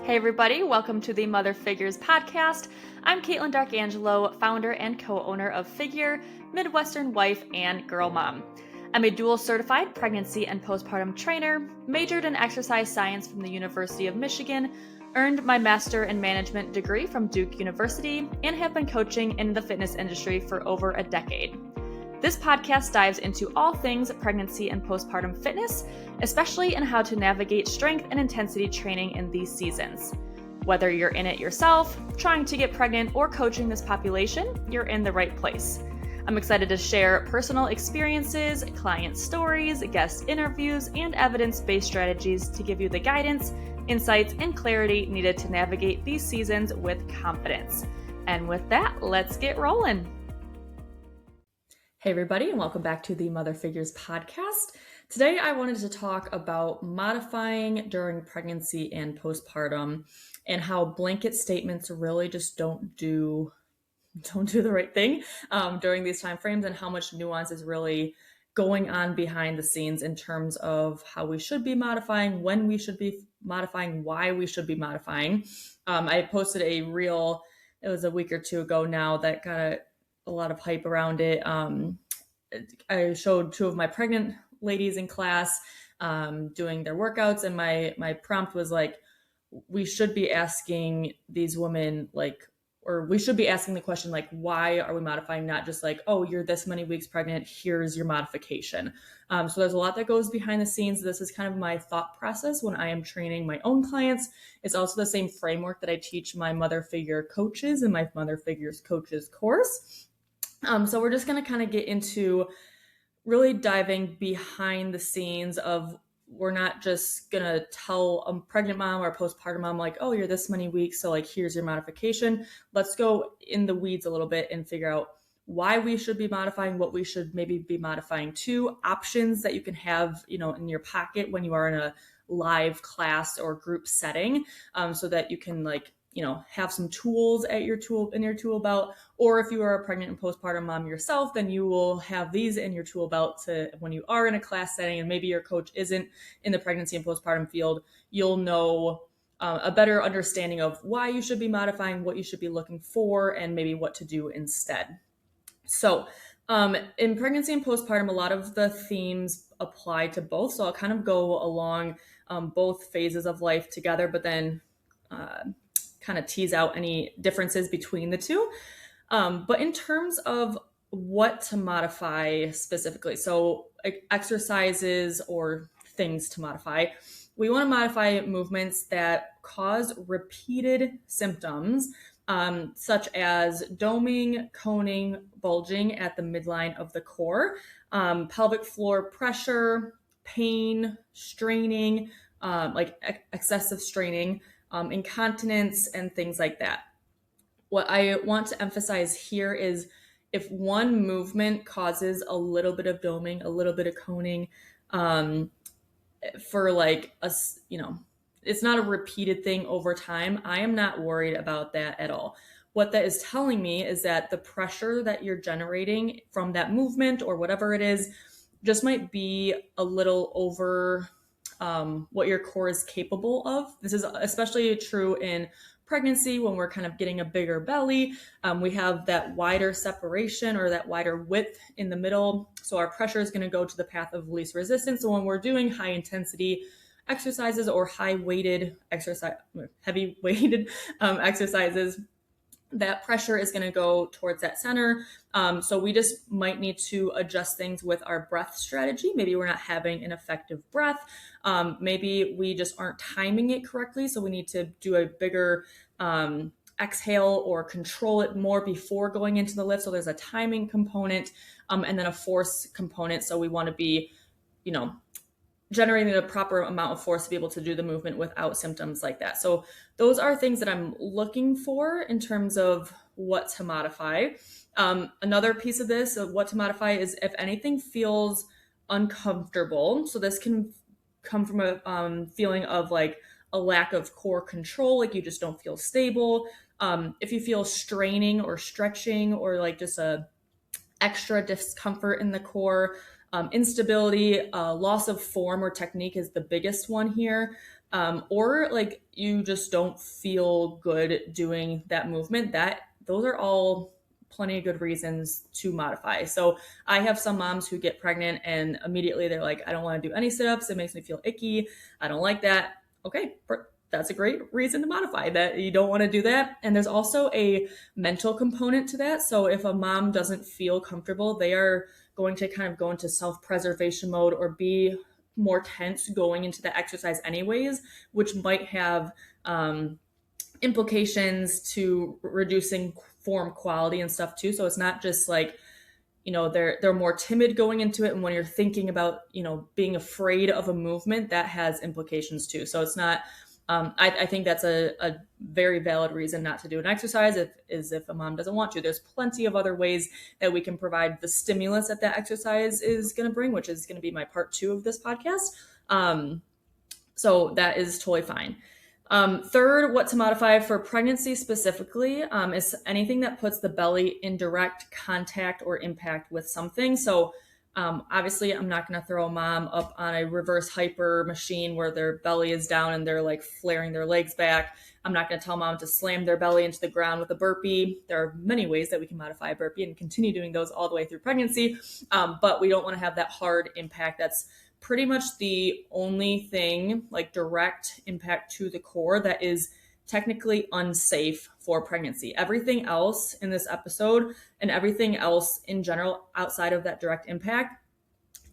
Hey everybody, welcome to the Mother Figures podcast. I'm Caitlin Darkangelo, founder and co-owner of Figure, Midwestern wife, and girl mom. I'm a dual certified pregnancy and postpartum trainer, majored in exercise science from the University of Michigan, earned my master in management degree from Duke University, and have been coaching in the fitness industry for over a decade. This podcast dives into all things pregnancy and postpartum fitness, especially in how to navigate strength and intensity training in these seasons. Whether you're in it yourself, trying to get pregnant, or coaching this population, you're in the right place. I'm excited to share personal experiences, client stories, guest interviews, and evidence-based strategies to give you the guidance, insights, and clarity needed to navigate these seasons with confidence. And with that, let's get rolling. Hey everybody, and welcome back to the Mother Figures podcast. Today I wanted to talk about modifying during pregnancy and postpartum and how blanket statements really just don't do the right thing during these time frames, and how much nuance is really going on behind the scenes in terms of how we should be modifying, when we should be modifying, why we should be modifying. I posted a reel, it was a week or two ago now, that got a lot of hype around it. I showed two of my pregnant ladies in class doing their workouts, and my prompt was like, we should be asking these women we should be asking the question, like, why are we modifying? Not just like, oh, you're this many weeks pregnant, here's your modification. So there's a lot that goes behind the scenes. This is kind of my thought process when I am training my own clients. It's also the same framework that I teach my mother figure coaches in my Mother Figures Coaches course. So we're just going to kind of get into really diving behind the scenes of, we're not just going to tell a pregnant mom or a postpartum mom like, oh, you're this many weeks, so like, here's your modification. Let's go in the weeds a little bit and figure out why we should be modifying, what we should maybe be modifying to, options that you can have, in your pocket when you are in a live class or group setting, so that you can have some tools in your tool belt. Or if you are a pregnant and postpartum mom yourself, then you will have these in your tool belt to, when you are in a class setting and maybe your coach isn't in the pregnancy and postpartum field, you'll know a better understanding of why you should be modifying, what you should be looking for, and maybe what to do instead. So in pregnancy and postpartum, a lot of the themes apply to both. So I'll kind of go along both phases of life together, but then kind of tease out any differences between the two. But in terms of what to modify specifically, so exercises or things to modify, we want to modify movements that cause repeated symptoms, such as doming, coning, bulging at the midline of the core, pelvic floor pressure, pain, straining, excessive straining, incontinence, and things like that. What I want to emphasize here is, if one movement causes a little bit of doming, a little bit of coning, for it's not a repeated thing over time, I am not worried about that at all. What that is telling me is that the pressure that you're generating from that movement or whatever it is just might be a little over what your core is capable of. This is especially true in pregnancy when we're kind of getting a bigger belly. We have that wider separation or that wider width in the middle. So our pressure is going to go to the path of least resistance. So when we're doing high intensity exercises or heavy weighted exercises, that pressure is going to go towards that center. So we just might need to adjust things with our breath strategy. Maybe we're not having an effective breath. Maybe we just aren't timing it correctly. So we need to do a bigger exhale or control it more before going into the lift. So there's a timing component and then a force component. So we want to be, generating the proper amount of force to be able to do the movement without symptoms like that. So those are things that I'm looking for in terms of what to modify. Another piece of this, of what to modify, is if anything feels uncomfortable. So this can come from a feeling of like a lack of core control, like you just don't feel stable. If you feel straining or stretching or like just a extra discomfort in the core, instability, loss of form or technique is the biggest one here. or like you just don't feel good doing that movement, those are all plenty of good reasons to modify. So I have some moms who get pregnant and immediately they're like, I don't want to do any sit-ups. It makes me feel icky. I don't like that. Okay, that's a great reason to modify that. You don't want to do that. And there's also a mental component to that. So if a mom doesn't feel comfortable, they are going to kind of go into self-preservation mode or be more tense going into the exercise anyways, which might have implications to reducing form quality and stuff too. So it's not just like, they're more timid going into it, and when you're thinking about being afraid of a movement, that has implications too. So it's not I think that's a very valid reason not to do an exercise if a mom doesn't want to. There's plenty of other ways that we can provide the stimulus that exercise is going to bring, which is going to be my part 2 of this podcast. So that is totally fine. Third, what to modify for pregnancy specifically is anything that puts the belly in direct contact or impact with something. So obviously, I'm not going to throw a mom up on a reverse hyper machine where their belly is down and they're like flaring their legs back. I'm not going to tell mom to slam their belly into the ground with a burpee. There are many ways that we can modify a burpee and continue doing those all the way through pregnancy. But we don't want to have that hard impact. That's pretty much the only thing, like direct impact to the core, that is technically unsafe for pregnancy. Everything else in this episode and everything else in general outside of that direct impact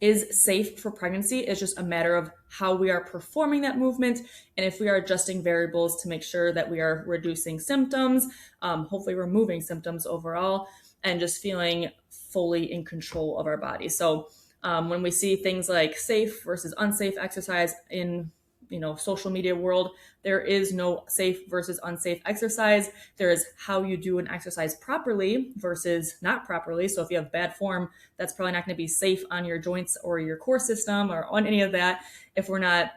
is safe for pregnancy. It's just a matter of how we are performing that movement and if we are adjusting variables to make sure that we are reducing symptoms, hopefully removing symptoms overall, and just feeling fully in control of our body. So when we see things like safe versus unsafe exercise in social media world, there is no safe versus unsafe exercise. There is how you do an exercise properly versus not properly. So if you have bad form, that's probably not going to be safe on your joints or your core system or on any of that. If we're not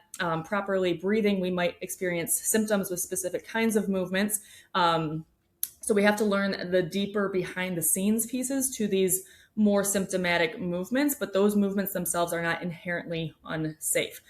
properly breathing, we might experience symptoms with specific kinds of movements. So we have to learn the deeper behind the scenes pieces to these more symptomatic movements, but those movements themselves are not inherently unsafe.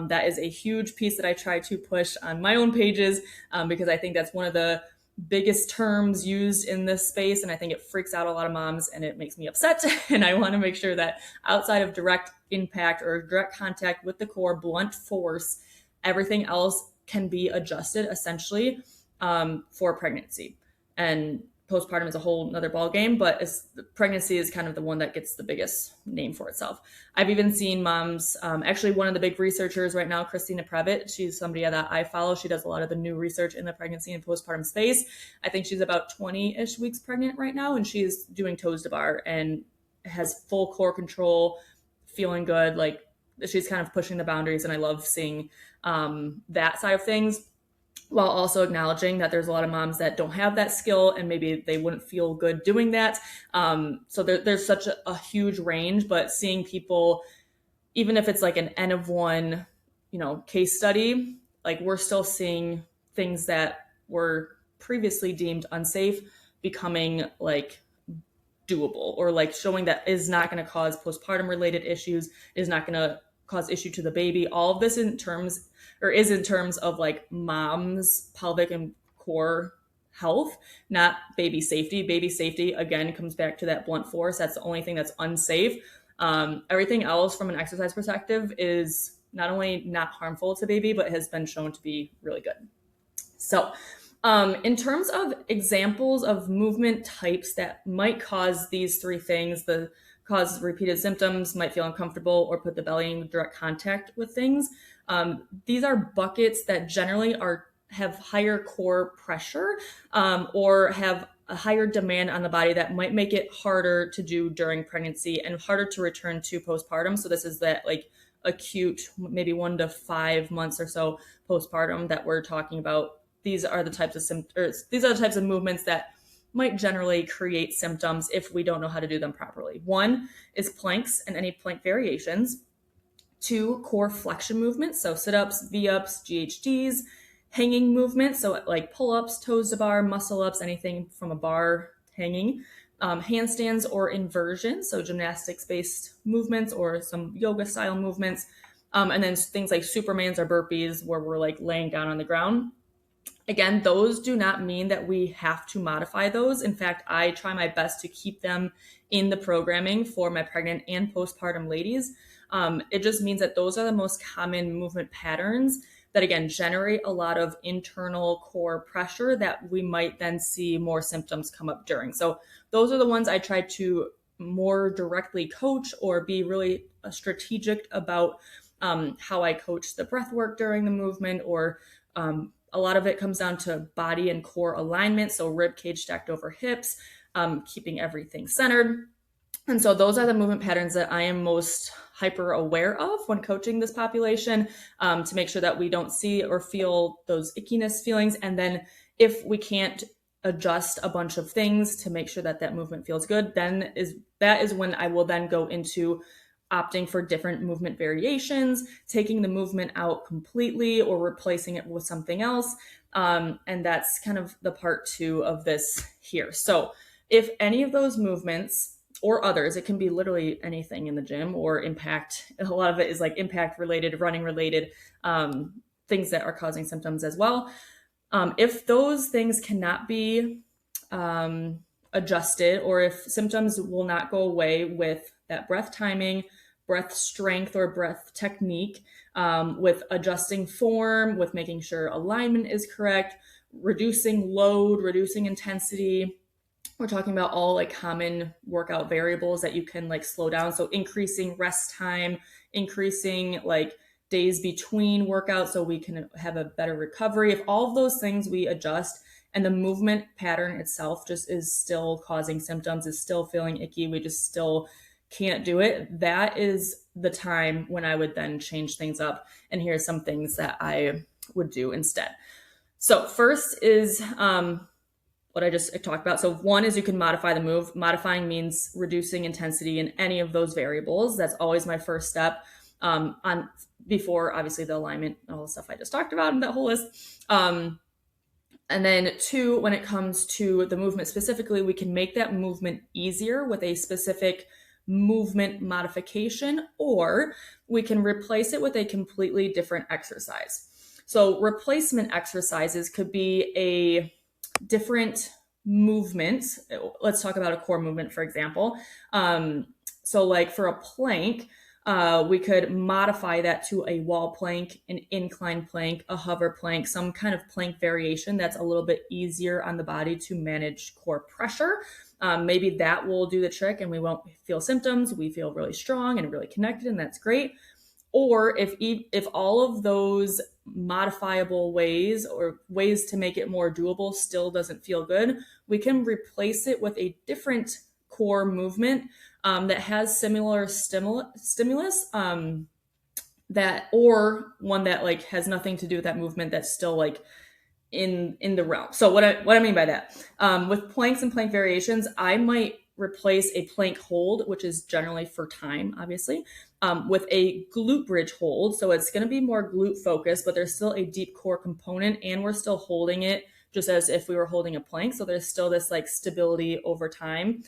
That is a huge piece that I try to push on my own pages because I think that's one of the biggest terms used in this space, and I think it freaks out a lot of moms and it makes me upset. And I want to make sure that outside of direct impact or direct contact with the core, blunt force, everything else can be adjusted essentially for pregnancy. And postpartum is a whole nother ball game, but pregnancy is kind of the one that gets the biggest name for itself. I've even seen moms, actually one of the big researchers right now, Christina Previtt, she's somebody that I follow. She does a lot of the new research in the pregnancy and postpartum space. I think she's about 20-ish weeks pregnant right now, and she's doing toes to bar and has full core control, feeling good. Like she's kind of pushing the boundaries, and I love seeing that side of things, while also acknowledging that there's a lot of moms that don't have that skill and maybe they wouldn't feel good doing that. So there's such a huge range, but seeing people, even if it's like an N of one, case study, like we're still seeing things that were previously deemed unsafe becoming like doable, or like showing that is not going to cause postpartum related issues, is not going to cause issue to the baby. All of this is in terms of like mom's pelvic and core health, not baby safety. Baby safety, again, comes back to that blunt force. That's the only thing that's unsafe. Everything else from an exercise perspective is not only not harmful to baby, but has been shown to be really good. So in terms of examples of movement types that might cause these three things, cause repeated symptoms, might feel uncomfortable, or put the belly in direct contact with things. These are buckets that generally have higher core pressure or have a higher demand on the body that might make it harder to do during pregnancy and harder to return to postpartum. So this is that like acute, maybe 1 to 5 months or so postpartum that we're talking about. These are the types of movements that might generally create symptoms if we don't know how to do them properly. 1 is planks and any plank variations. 2, core flexion movements, so sit-ups, V-ups, GHDs. Hanging movements, so like pull-ups, toes to bar, muscle-ups, anything from a bar hanging. Handstands or inversions, so gymnastics-based movements or some yoga-style movements. And then things like Supermans or burpees where we're like laying down on the ground. Again, those do not mean that we have to modify those. In fact, I try my best to keep them in the programming for my pregnant and postpartum ladies. It just means that those are the most common movement patterns that, again, generate a lot of internal core pressure that we might then see more symptoms come up during. So those are the ones I try to more directly coach or be really strategic about how I coach the breath work during the movement, or a lot of it comes down to body and core alignment. So rib cage stacked over hips, keeping everything centered. And so those are the movement patterns that I am most hyper aware of when coaching this population, to make sure that we don't see or feel those ickiness feelings. And then if we can't adjust a bunch of things to make sure that that movement feels good, then that is when I will then go into opting for different movement variations, taking the movement out completely or replacing it with something else. And that's kind of the part 2 of this here. So if any of those movements or others, it can be literally anything in the gym or impact, a lot of it is like impact related, running related, things that are causing symptoms as well. If those things cannot be adjusted, or if symptoms will not go away with that breath timing, breath strength, or breath technique, with adjusting form, with making sure alignment is correct, reducing load, reducing intensity. We're talking about all like common workout variables that you can like slow down. So increasing rest time, increasing like days between workouts so we can have a better recovery. If all of those things we adjust and the movement pattern itself just is still causing symptoms, is still feeling icky, we just still can't do it, that is the time when I would then change things up. And here's some things that I would do instead. So first is what I just talked about. So one is you can modify the move. Modifying means reducing intensity in any of those variables. That's always my first step, on before obviously the alignment, all the stuff I just talked about in that whole list. And then 2, when it comes to the movement specifically, we can make that movement easier with a specific movement modification, or we can replace it with a completely different exercise. So replacement exercises could be a different movement. Let's talk about a core movement, for example. So like for a plank, we could modify that to a wall plank, an incline plank, a hover plank, some kind of plank variation that's a little bit easier on the body to manage core pressure. Maybe that will do the trick and we won't feel symptoms. We feel really strong and really connected, and that's great. Or if all of those modifiable ways or ways to make it more doable still doesn't feel good, we can replace it with a different core movement that has similar stimulus, that, or one that like has nothing to do with that movement that's still like in the realm. So what I mean by that, with planks and plank variations, I might replace a plank hold, which is generally for time, obviously, with a glute bridge hold. So it's going to be more glute focused, but there's still a deep core component, and we're still holding it just as if we were holding a plank. So there's still this like stability over time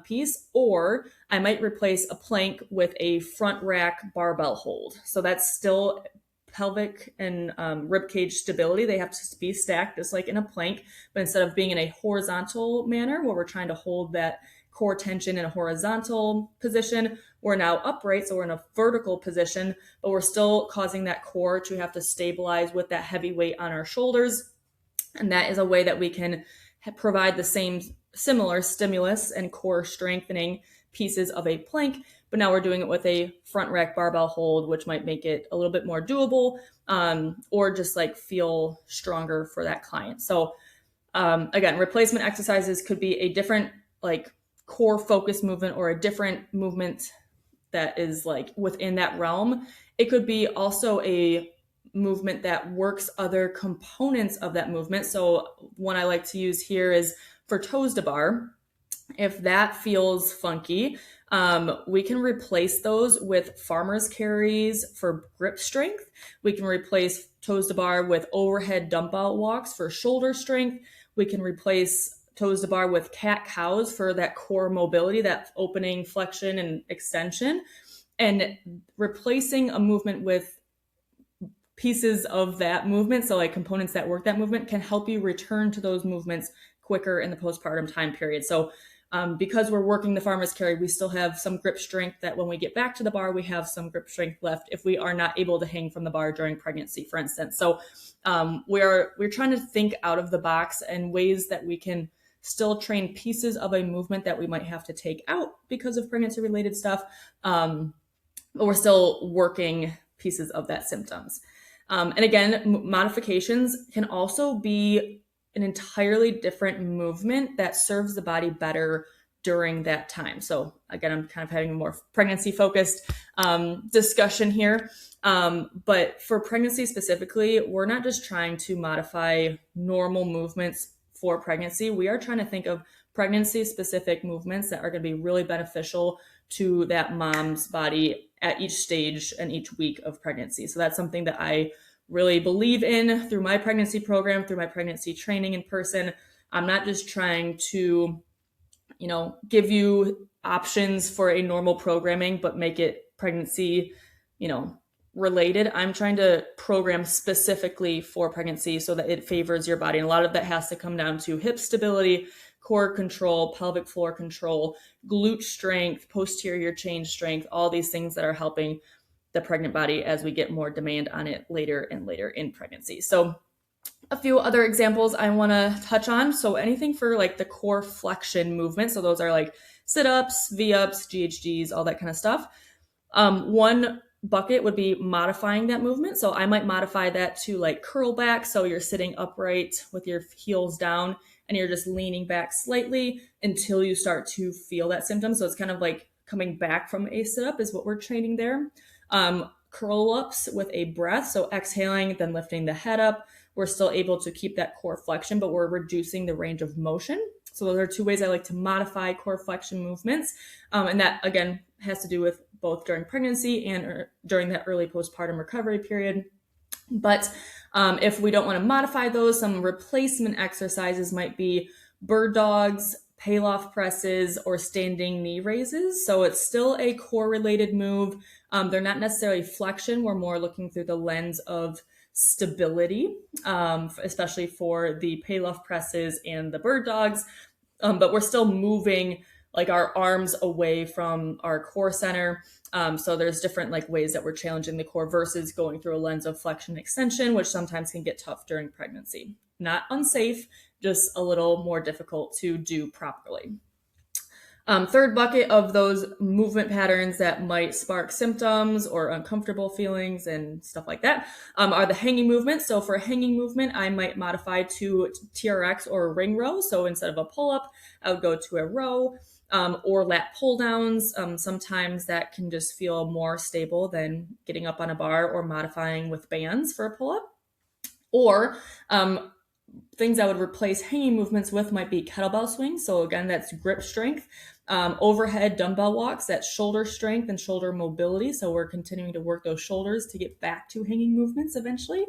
piece. Or I might replace a plank with a front rack barbell hold. So that's still pelvic and rib cage stability. They have to be stacked just like in a plank, but instead of being in a horizontal manner where we're trying to hold that core tension in a horizontal position, we're now upright, so we're in a vertical position, but we're still causing that core to have to stabilize with that heavy weight on our shoulders. And that is a way that we can provide the same similar stimulus and core strengthening pieces of a plank, but now we're doing it with a front rack barbell hold, which might make it a little bit more doable, or just like feel stronger for that client. So again, replacement exercises could be a different like core focus movement or a different movement that is like within that realm. It could be also a movement that works other components of that movement. So one I like to use here is for toes to bar. If that feels funky, we can replace those with farmer's carries for grip strength. We can replace toes to bar with overhead dump out walks for shoulder strength. We can replace toes to bar with cat cows for that core mobility, that opening, flexion, and extension. And replacing a movement with pieces of that movement, so like components that work that movement, can help you return to those movements quicker in the postpartum time period. So because we're working the farmer's carry, we still have some grip strength that when we get back to the bar, we have some grip strength left if we are not able to hang from the bar during pregnancy, for instance. So we're trying to think out of the box and ways that we can still train pieces of a movement that we might have to take out because of pregnancy related stuff. But we're still working pieces of that symptoms. And again, modifications can also be an entirely different movement that serves the body better during that time. So again, I'm kind of having a more pregnancy focused discussion here. But for pregnancy specifically, we're not just trying to modify normal movements for pregnancy. We are trying to think of pregnancy specific movements that are going to be really beneficial to that mom's body at each stage and each week of pregnancy. So that's something that I really believe in through my pregnancy program, through my pregnancy training in person. I'm not just trying to, give you options for a normal programming, but make it pregnancy, related. I'm trying to program specifically for pregnancy so that it favors your body. And a lot of that has to come down to hip stability, core control, pelvic floor control, glute strength, posterior chain strength, all these things that are helping the pregnant body as we get more demand on it later and later in pregnancy. So a few other examples I want to touch on. So anything for like the core flexion movement. So those are like sit-ups, V-ups, GHDs, all that kind of stuff. One bucket would be modifying that movement. So I might modify that to like curl back. So you're sitting upright with your heels down and you're just leaning back slightly until you start to feel that symptom. So it's kind of like coming back from a sit-up is what we're training there. Curl ups with a breath. So exhaling, then lifting the head up. We're still able to keep that core flexion, but we're reducing the range of motion. So those are two ways I like to modify core flexion movements. And that, again, has to do with both during pregnancy and during that early postpartum recovery period. But if we don't want to modify those, some replacement exercises might be bird dogs, Pallof presses, or standing knee raises. So it's still a core related move. They're not necessarily flexion. We're more looking through the lens of stability, especially for the Pallof presses and the bird dogs. But we're still moving like our arms away from our core center. So there's different like ways that we're challenging the core versus going through a lens of flexion extension, which sometimes can get tough during pregnancy. Not unsafe, just a little more difficult to do properly. Third bucket of those movement patterns that might spark symptoms or uncomfortable feelings and stuff like that are the hanging movements. So for a hanging movement, I might modify to TRX or a ring row. So instead of a pull-up, I would go to a row. Or lat pull downs. Sometimes that can just feel more stable than getting up on a bar or modifying with bands for a pull up. Or things I would replace hanging movements with might be kettlebell swings. So again, that's grip strength. Overhead dumbbell walks, that's shoulder strength and shoulder mobility. So we're continuing to work those shoulders to get back to hanging movements eventually.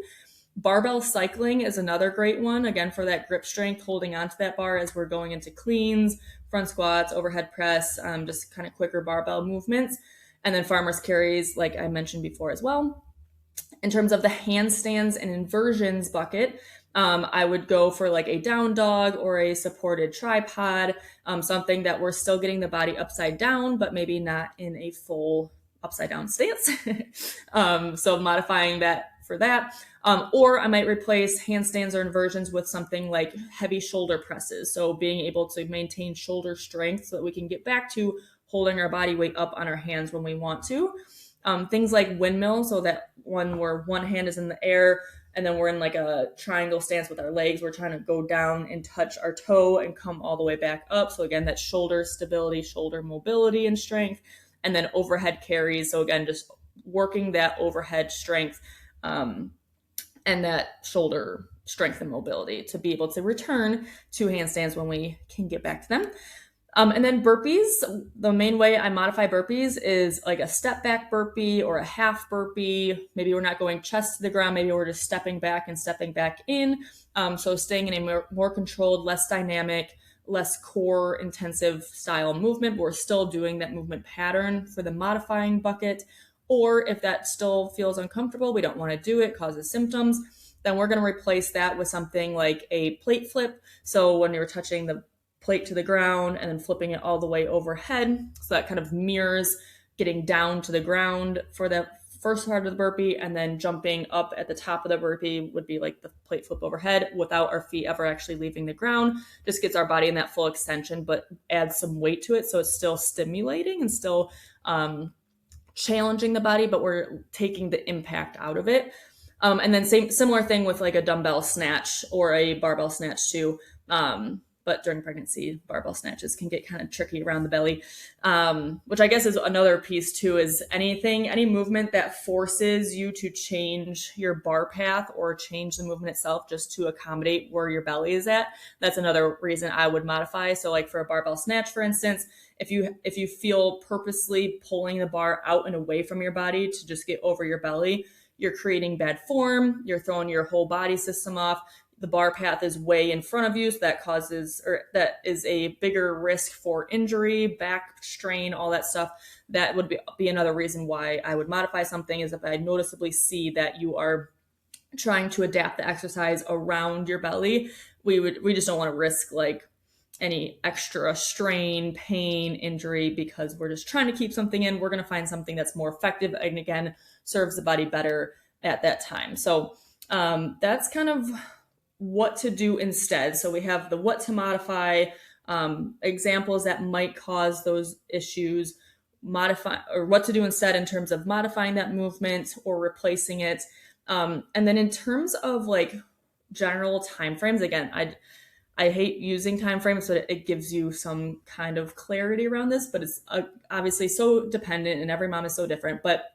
Barbell cycling is another great one, again, for that grip strength, holding onto that bar as we're going into cleans, front squats, overhead press, just kind of quicker barbell movements. And then farmer's carries, like I mentioned before as well. In terms of the handstands and inversions bucket, I would go for like a down dog or a supported tripod, something that we're still getting the body upside down, but maybe not in a full upside down stance. So modifying that for that. Or I might replace handstands or inversions with something like heavy shoulder presses. So being able to maintain shoulder strength so that we can get back to holding our body weight up on our hands when we want to. Things like windmill, so that one where one hand is in the air and then we're in like a triangle stance with our legs. We're trying to go down and touch our toe and come all the way back up. So again, that shoulder stability, shoulder mobility and strength. And then overhead carries. So again, just working that overhead strength and that shoulder strength and mobility to be able to return to handstands when we can get back to them. And then burpees, the main way I modify burpees is like a step back burpee or a half burpee. Maybe we're not going chest to the ground. Maybe we're just stepping back and stepping back in. So staying in a more controlled, less dynamic, less core intensive style movement, but we're still doing that movement pattern for the modifying bucket. Or if that still feels uncomfortable, we don't want to do it, causes symptoms, then we're going to replace that with something like a plate flip. So when you're touching the plate to the ground and then flipping it all the way overhead, so that kind of mirrors getting down to the ground for the first part of the burpee, and then jumping up at the top of the burpee would be like the plate flip overhead without our feet ever actually leaving the ground. Just gets our body in that full extension, but adds some weight to it, so it's still stimulating and still challenging the body, but we're taking the impact out of it. And then similar thing with like a dumbbell snatch or a barbell snatch too. But during pregnancy, barbell snatches can get kind of tricky around the belly, which I guess is another piece too, is any movement that forces you to change your bar path or change the movement itself just to accommodate where your belly is at. That's another reason I would modify. So like for a barbell snatch, for instance, if you feel purposely pulling the bar out and away from your body to just get over your belly, you're creating bad form, you're throwing your whole body system off. The bar path is way in front of you, so that is a bigger risk for injury, back strain, all that stuff. That would be another reason why I would modify something, is if I noticeably see that you are trying to adapt the exercise around your belly. We just don't want to risk like any extra strain, pain, injury, because we're just trying to keep something in. We're going to find something that's more effective and again serves the body better at that time. So that's kind of what to do instead. So we have the what to modify, examples that might cause those issues, modify, or what to do instead in terms of modifying that movement or replacing it. And then in terms of like general timeframes, again, I hate using timeframes, but it gives you some kind of clarity around this, but it's obviously so dependent and every mom is so different. But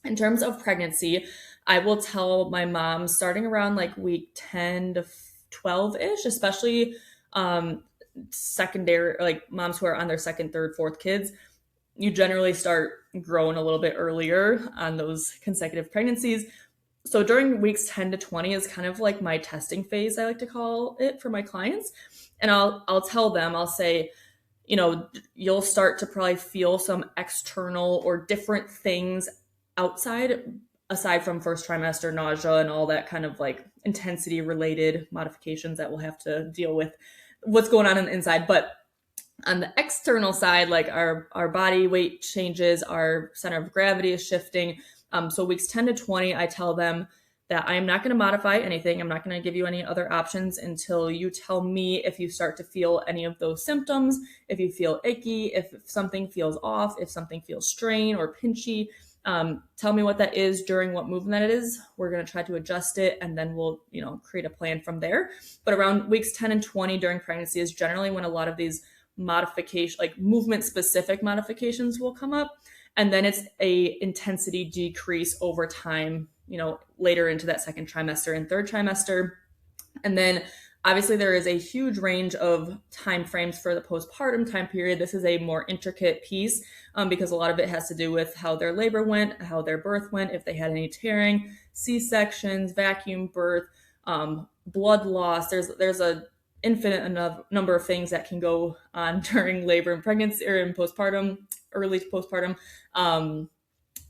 in terms of pregnancy, I will tell my moms starting around like week 10 to 12-ish, especially secondary, like moms who are on their second, third, fourth kids, you generally start growing a little bit earlier on those consecutive pregnancies. So during weeks 10 to 20 is kind of like my testing phase, I like to call it, for my clients. And I'll tell them, I'll say, you'll start to probably feel some external or different things aside from first trimester nausea and all that kind of like intensity related modifications that we'll have to deal with what's going on the inside. But on the external side, like our body weight changes, our center of gravity is shifting. So weeks 10 to 20, I tell them that I'm not going to modify anything. I'm not going to give you any other options until you tell me if you start to feel any of those symptoms, if you feel icky, if something feels off, if something feels strained or pinchy. Tell me what that is, during what movement that it is. We're going to try to adjust it, and then we'll, create a plan from there. But around weeks 10 and 20 during pregnancy is generally when a lot of these modification, like movement specific modifications, will come up. And then it's a intensity decrease over time, later into that second trimester and third trimester. And then obviously there is a huge range of time frames for the postpartum time period. This is a more intricate piece because a lot of it has to do with how their labor went, how their birth went, if they had any tearing, C-sections, vacuum birth, blood loss. There's a infinite enough number of things that can go on during labor and pregnancy, or in postpartum, early postpartum,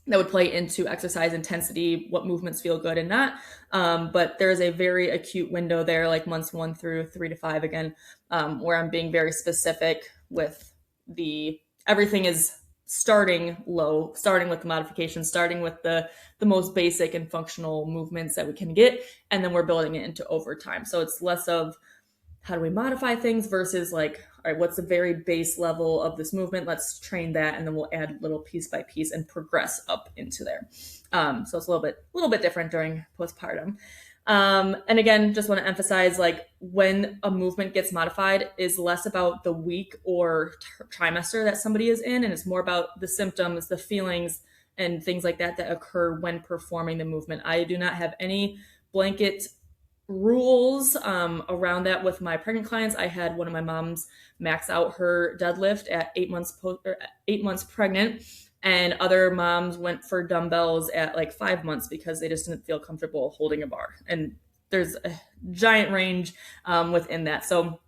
that would play into exercise intensity, what movements feel good and not. But there's a very acute window there, like months 1 through 3 to 5 again, where I'm being very specific with everything is starting low, starting with the modifications, starting with the most basic and functional movements that we can get, and then we're building it into overtime. So it's less of how do we modify things versus like, all right, what's the very base level of this movement? Let's train that, and then we'll add little piece by piece and progress up into there. So it's a little bit different during postpartum. And again, just want to emphasize, like, when a movement gets modified is less about the week or trimester that somebody is in, and it's more about the symptoms, the feelings, and things like that occur when performing the movement. I do not have any blanket rules around that with my pregnant clients. I had one of my moms max out her deadlift at 8 months pregnant, and other moms went for dumbbells at like 5 months because they just didn't feel comfortable holding a bar. And there's a giant range within that. So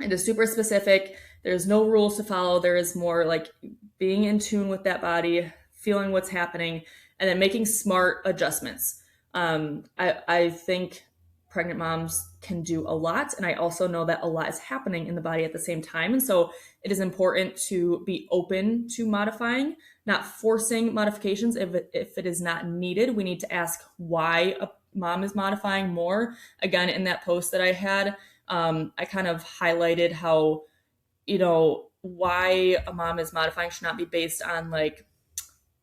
It is super specific. There's no rules to follow. There is more like being in tune with that body, feeling what's happening, and then making smart adjustments. I think pregnant moms can do a lot. And I also know that a lot is happening in the body at the same time. And so it is important to be open to modifying, not forcing modifications if it is not needed. We need to ask why a mom is modifying more. Again, in that post that I had, I kind of highlighted how, why a mom is modifying should not be based on like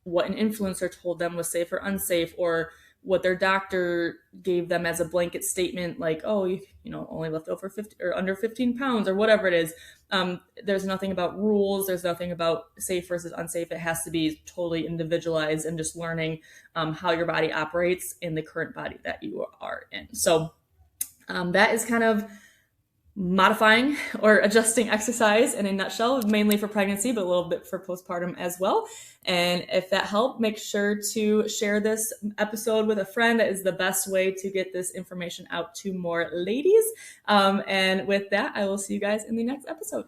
what an influencer told them was safe or unsafe, or what their doctor gave them as a blanket statement, like, oh, only left over 50 or under 15 pounds or whatever it is. There's nothing about rules. There's nothing about safe versus unsafe. It has to be totally individualized and just learning how your body operates in the current body that you are in. So that is kind of modifying or adjusting exercise in a nutshell, mainly for pregnancy, but a little bit for postpartum as well. And if that helped, make sure to share this episode with a friend. That is the best way to get this information out to more ladies. And with that, I will see you guys in the next episode.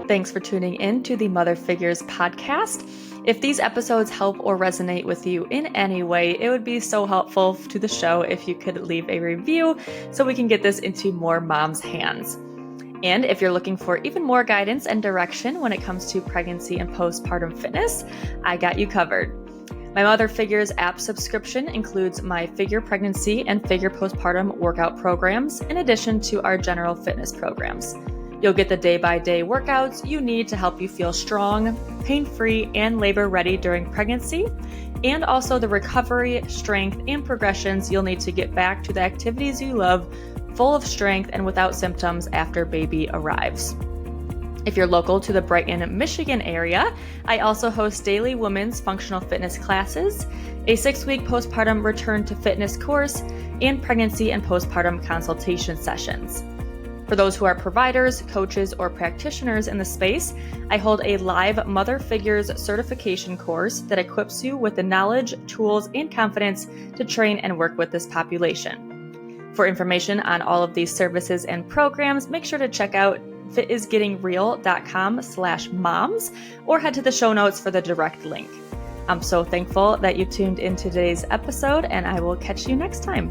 Thanks for tuning in to the Mother Figures podcast. If these episodes help or resonate with you in any way, it would be so helpful to the show if you could leave a review so we can get this into more moms' hands. And if you're looking for even more guidance and direction when it comes to pregnancy and postpartum fitness, I got you covered. My Mother Figures app subscription includes my Figure Pregnancy and Figure Postpartum workout programs, in addition to our general fitness programs. You'll get the day-by-day workouts you need to help you feel strong, pain-free, and labor-ready during pregnancy, and also the recovery, strength, and progressions you'll need to get back to the activities you love, full of strength and without symptoms after baby arrives. If you're local to the Brighton, Michigan area, I also host daily women's functional fitness classes, a 6-week postpartum return to fitness course, and pregnancy and postpartum consultation sessions. For those who are providers, coaches, or practitioners in the space, I hold a live Mother Figures certification course that equips you with the knowledge, tools, and confidence to train and work with this population. For information on all of these services and programs, make sure to check out fitisgettingreal.com/moms or head to the show notes for the direct link. I'm so thankful that you tuned in to today's episode, and I will catch you next time.